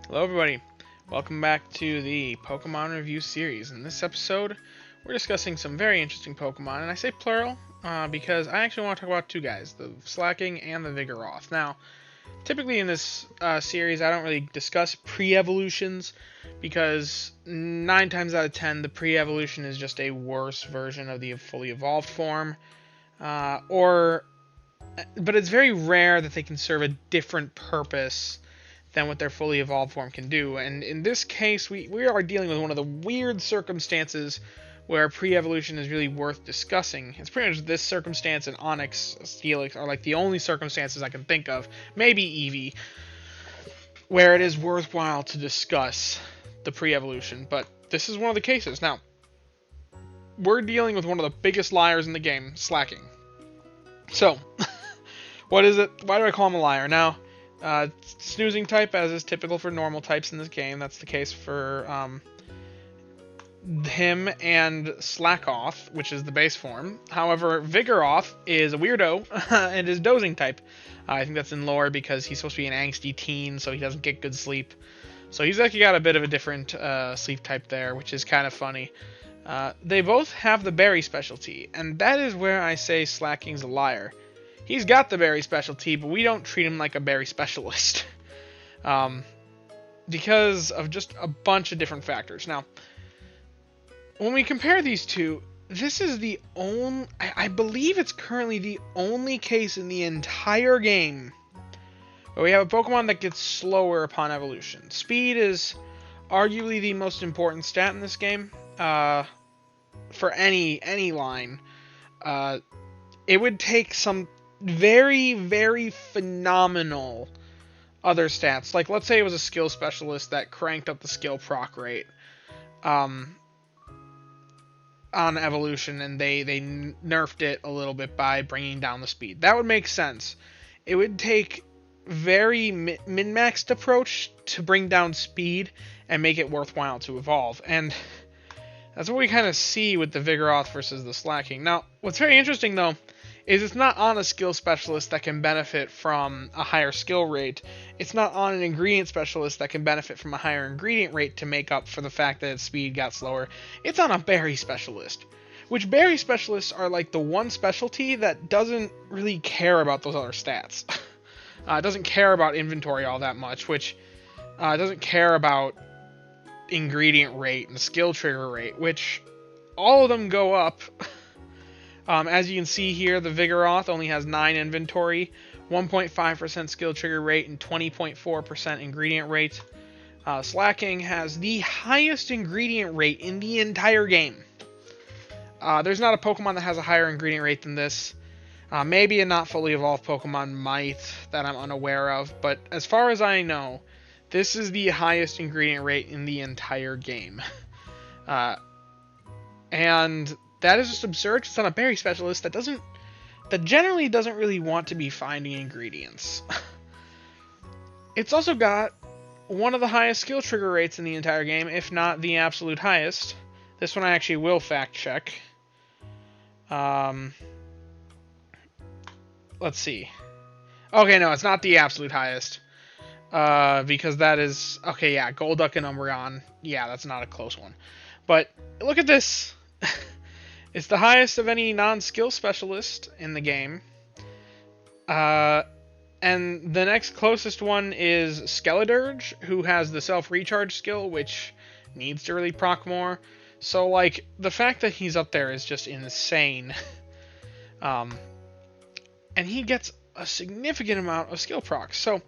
Hello everybody, welcome back to the Pokemon Review series. In this episode, we're discussing some very interesting Pokemon, and I say plural because I actually want to talk about two guys, the Slaking and the Vigoroth. Now, typically in this series, I don't really discuss pre-evolutions because 9 times out of 10, the pre-evolution is just a worse version of the fully evolved form, but it's very rare that they can serve a different purpose than what their fully evolved form can do. And in this case, we are dealing with one of the weird circumstances where pre-evolution is really worth discussing. It's pretty much this circumstance and Onyx, Steelix are like the only circumstances I can think of, maybe Eevee, where it is worthwhile to discuss the pre-evolution. But this is one of the cases. Now, we're dealing with one of the biggest liars in the game, Slaking. So, what is it? Why do I call him a liar? Now, snoozing type, as is typical for normal types in this game. That's the case for him and Slakoth, which is the base form. However, Vigoroth is a weirdo and is dozing type. I think that's in lore because he's supposed to be an angsty teen, so he doesn't get good sleep. So he's actually got a bit of a different sleep type there, which is kind of funny. They both have the berry specialty, and that is where I say Slaking's a liar. He's got the berry specialty, but we don't treat him like a berry specialist. Because of just a bunch of different factors. Now, when we compare these two, this is the only... I believe it's currently the only case in the entire game where we have a Pokemon that gets slower upon evolution. Speed is arguably the most important stat in this game. For any line. It would take some very, very phenomenal other stats. Like, let's say it was a skill specialist that cranked up the skill proc rate on evolution, and they nerfed it a little bit by bringing down the speed. That would make sense. It would take very min-maxed approach to bring down speed and make it worthwhile to evolve. And that's what we kind of see with the Vigoroth versus the Slaking. Now, what's very interesting, though, is it's not on a skill specialist that can benefit from a higher skill rate. It's not on an ingredient specialist that can benefit from a higher ingredient rate to make up for the fact that its speed got slower. It's on a berry specialist, which berry specialists are like the one specialty that doesn't really care about those other stats. It doesn't care about inventory all that much, which doesn't care about ingredient rate and skill trigger rate, which all of them go up. As you can see here, the Vigoroth only has 9 inventory, 1.5% skill trigger rate, and 20.4% ingredient rate. Slaking has the highest ingredient rate in the entire game. There's not a Pokemon that has a higher ingredient rate than this. Maybe a not fully evolved Pokemon might, that I'm unaware of, but as far as I know, this is the highest ingredient rate in the entire game. And that is just absurd. It's on a berry specialist that generally doesn't really want to be finding ingredients. It's also got one of the highest skill trigger rates in the entire game, if not the absolute highest. This one I actually will fact check. Let's see. Okay, no, it's not the absolute highest. Because that is... Okay, yeah, Golduck and Umbreon. Yeah, that's not a close one. But look at this. It's the highest of any non-skill specialist in the game. And the next closest one is Skeledirge, who has the self-recharge skill, which needs to really proc more. So, like, the fact that he's up there is just insane. And he gets a significant amount of skill procs. So,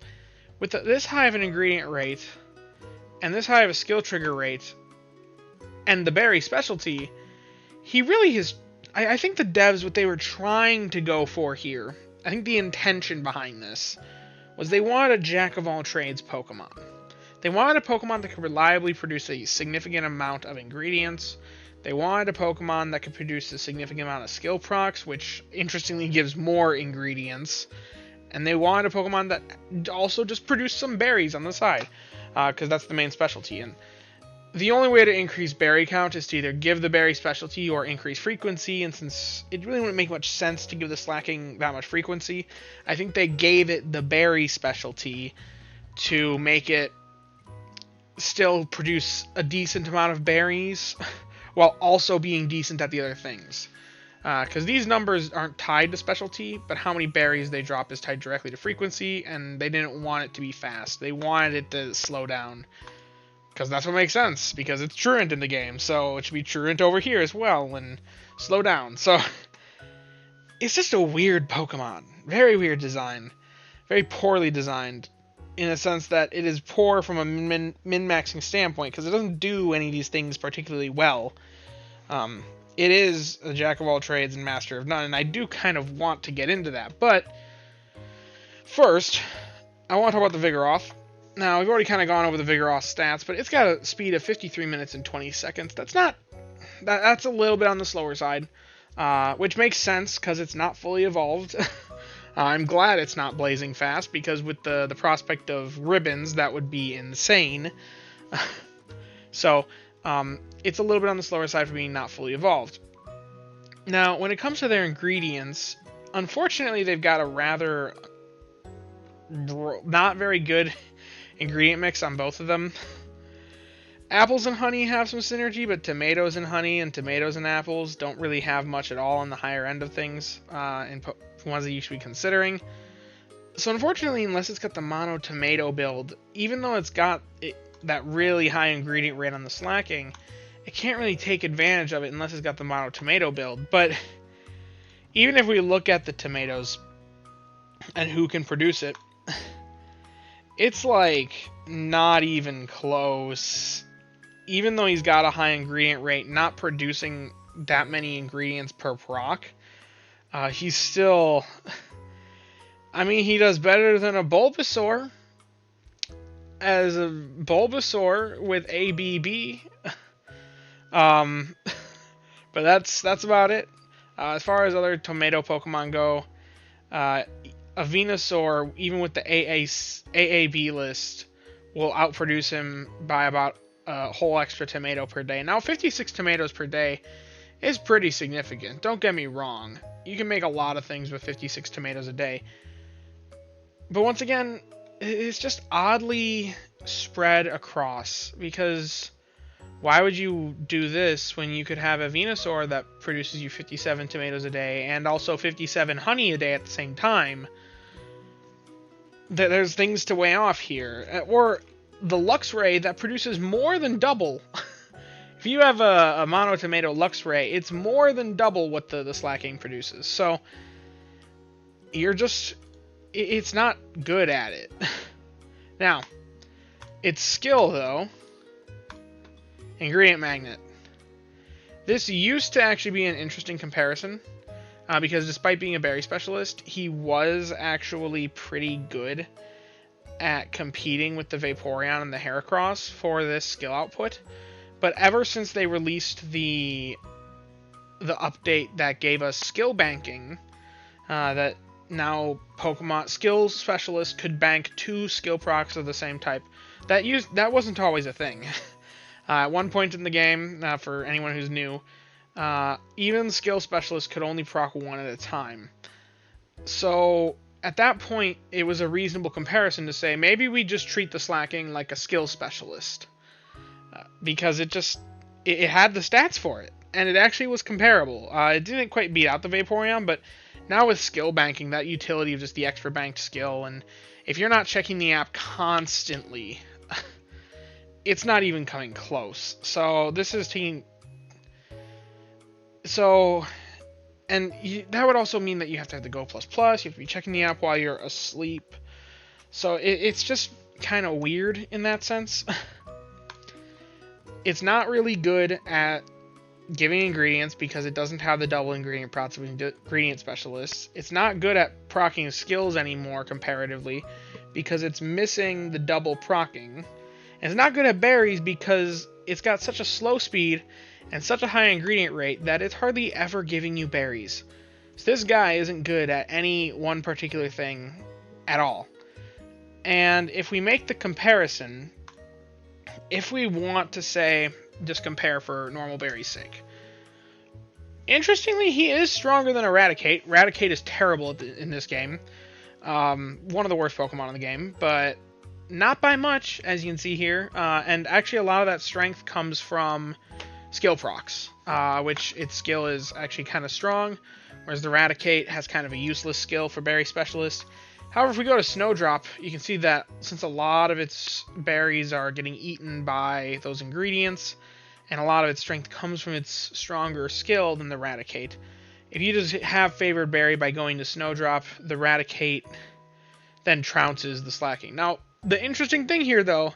with this high of an ingredient rate, and this high of a skill trigger rate, and the berry specialty, he really is... I think the devs, what they were trying to go for here, I think the intention behind this, was they wanted a jack-of-all-trades Pokemon. They wanted a Pokemon that could reliably produce a significant amount of ingredients. They wanted a Pokemon that could produce a significant amount of skill procs, which, interestingly, gives more ingredients. And they wanted a Pokemon that also just produced some berries on the side, because that's the main specialty. And the only way to increase berry count is to either give the berry specialty or increase frequency, and since it really wouldn't make much sense to give the Slaking that much frequency, I think they gave it the berry specialty to make it still produce a decent amount of berries while also being decent at the other things. Because these numbers aren't tied to specialty, but how many berries they drop is tied directly to frequency, and they didn't want it to be fast. They wanted it to slow down. Because that's what makes sense, because it's truant in the game, so it should be truant over here as well, and slow down. So, it's just a weird Pokemon. Very weird design. Very poorly designed, in a sense that it is poor from a min-maxing standpoint, because it doesn't do any of these things particularly well. It is a jack of all trades and master of none, and I do kind of want to get into that. But first, I want to talk about the Vigoroth. Now, we've already kind of gone over the Vigoroth stats, but it's got a speed of 53 minutes and 20 seconds. That's a little bit on the slower side, which makes sense because it's not fully evolved. I'm glad it's not blazing fast, because with the prospect of ribbons, that would be insane. So, it's a little bit on the slower side for being not fully evolved. Now, when it comes to their ingredients, unfortunately, they've got a rather not very good ingredient mix on both of them. Apples and honey have some synergy, but tomatoes and honey and tomatoes and apples don't really have much at all on the higher end of things, and ones that you should be considering. So unfortunately, unless it's got the mono tomato build, even though it's got that really high ingredient rate on the Slaking, it can't really take advantage of it unless it's got the mono tomato build. But even if we look at the tomatoes and who can produce it, it's like not even close. Even though he's got a high ingredient rate, not producing that many ingredients per proc, he's still... I mean, he does better than a Bulbasaur. As a Bulbasaur with ABB. But that's about it. As far as other tomato Pokemon go, a Venusaur, even with the AAB list, will outproduce him by about a whole extra tomato per day. Now, 56 tomatoes per day is pretty significant. Don't get me wrong. You can make a lot of things with 56 tomatoes a day. But once again, it's just oddly spread across, because why would you do this when you could have a Venusaur that produces you 57 tomatoes a day and also 57 honey a day at the same time? There's things to weigh off here. Or the Luxray that produces more than double. If you have a mono tomato Luxray, it's more than double what the Slaking produces. So you're just... it's not good at it. Now, its skill, though, Ingredient Magnet. This used to actually be an interesting comparison, because despite being a berry specialist, he was actually pretty good at competing with the Vaporeon and the Heracross for this skill output. But ever since they released the update that gave us skill banking, that now Pokemon skill specialists could bank 2 skill procs of the same type. That wasn't always a thing. At one point in the game, for anyone who's new, even skill specialists could only proc 1 at a time. So at that point, it was a reasonable comparison to say maybe we just treat the Slaking like a skill specialist, because it had the stats for it, and it actually was comparable. It didn't quite beat out the Vaporeon, but now with skill banking, that utility of just the extra banked skill, and if you're not checking the app constantly, it's not even coming close. So this is taking... So... And that would also mean that you have to have the Go++, you have to be checking the app while you're asleep. So it's just kind of weird in that sense. It's not really good at giving ingredients because it doesn't have the double ingredient procs of ingredient specialists. It's not good at proccing skills anymore comparatively because it's missing the double proccing. And it's not good at berries because it's got such a slow speed and such a high ingredient rate that it's hardly ever giving you berries. So this guy isn't good at any one particular thing at all. And if we make the comparison, if we want to say, just compare for normal berry's sake. Interestingly, he is stronger than Eradicate. Eradicate is terrible in this game. One of the worst Pokemon in the game, but not by much, as you can see here, and actually a lot of that strength comes from skill procs, which its skill is actually kind of strong, whereas the Eradicate has kind of a useless skill for Berry Specialist. However, if we go to Snowdrop, you can see that since a lot of its berries are getting eaten by those ingredients, and a lot of its strength comes from its stronger skill than the Eradicate, if you just have Favored Berry by going to Snowdrop, the Eradicate then trounces the Slaking. Now, the interesting thing here, though,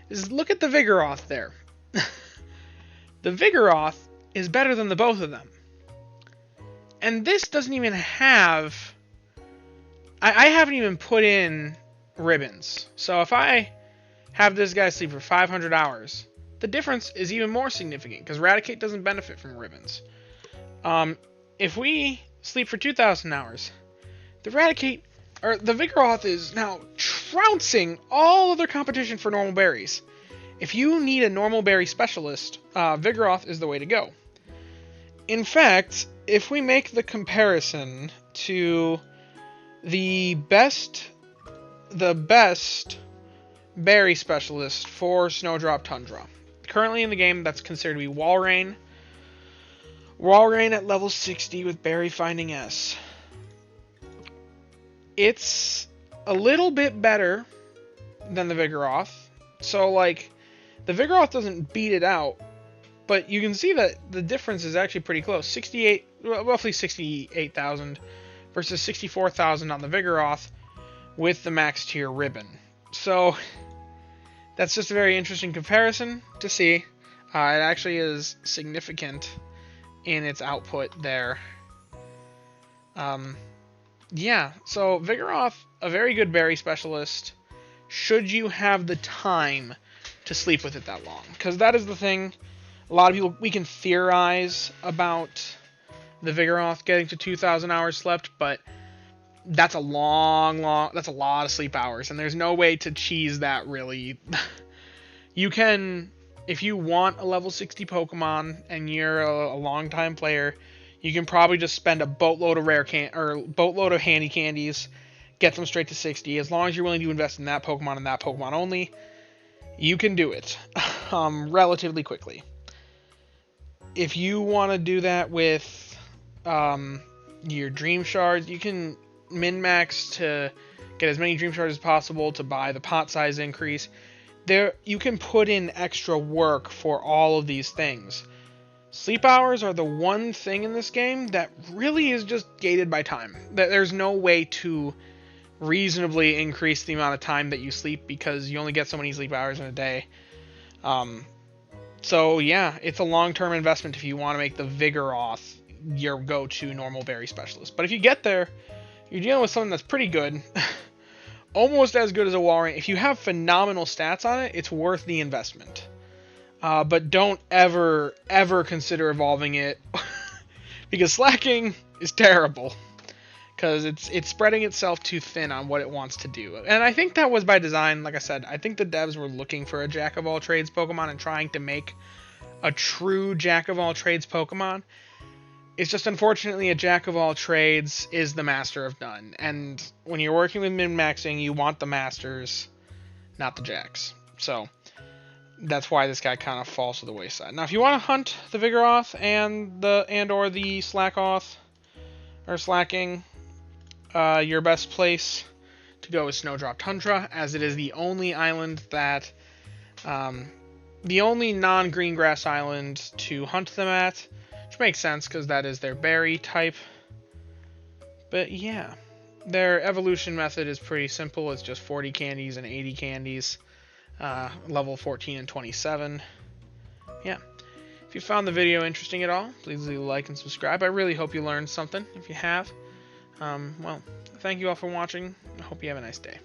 is look at the Vigoroth there. The Vigoroth is better than the both of them. And this doesn't even have... I haven't even put in ribbons. So if I have this guy sleep for 500 hours, the difference is even more significant, because Eradicate doesn't benefit from ribbons. If we sleep for 2,000 hours, the Vigoroth is now trouncing all other competition for normal berries. If you need a normal berry specialist, Vigoroth is the way to go. In fact, if we make the comparison to the best berry specialist for Snowdrop Tundra, currently in the game, that's considered to be Walrein. Walrein at level 60 with Berry Finding S. It's a little bit better than the Vigoroth. So, like, the Vigoroth doesn't beat it out, but you can see that the difference is actually pretty close. Roughly 68,000 versus 64,000 on the Vigoroth with the max tier ribbon. So, that's just a very interesting comparison to see. It actually is significant in its output there. Yeah, so Vigoroth, a very good berry specialist, should you have the time to sleep with it that long. Because that is the thing, a lot of people, we can theorize about the Vigoroth getting to 2,000 hours slept, but that's a that's a lot of sleep hours, and there's no way to cheese that, really. You can, if you want a level 60 Pokemon, and you're a long-time player, you can probably just spend a boatload of boatload of handy candies, get them straight to 60. As long as you're willing to invest in that Pokemon and that Pokemon only, you can do it relatively quickly. If you want to do that with your Dream Shards, you can min-max to get as many Dream Shards as possible to buy the pot size increase. There, you can put in extra work for all of these things. Sleep hours are the one thing in this game that really is just gated by time. There's no way to reasonably increase the amount of time that you sleep, because you only get so many sleep hours in a day. So yeah, it's a long-term investment if you want to make the Vigoroth your go-to normal berry specialist. But if you get there, you're dealing with something that's pretty good. Almost as good as a Walrein. If you have phenomenal stats on it, it's worth the investment. But don't ever consider evolving it, because Slaking is terrible, because it's spreading itself too thin on what it wants to do. And I think that was by design. Like I said, I think the devs were looking for a jack-of-all-trades Pokemon and trying to make a true jack-of-all-trades Pokemon. It's just, unfortunately, a jack-of-all-trades is the master of none. And when you're working with min-maxing, you want the masters, not the jacks. So that's why this guy kind of falls to the wayside. Now, if you want to hunt the Vigoroth and or the Slakoth or Slaking, your best place to go is Snowdrop Tundra, as it is the only island that, the only non-green grass island to hunt them at, which makes sense because that is their berry type. But yeah, their evolution method is pretty simple. It's just 40 candies and 80 candies. Level 14 and 27. Yeah. If you found the video interesting at all, please leave a like and subscribe. I really hope you learned something. If you have, well, thank you all for watching. I hope you have a nice day.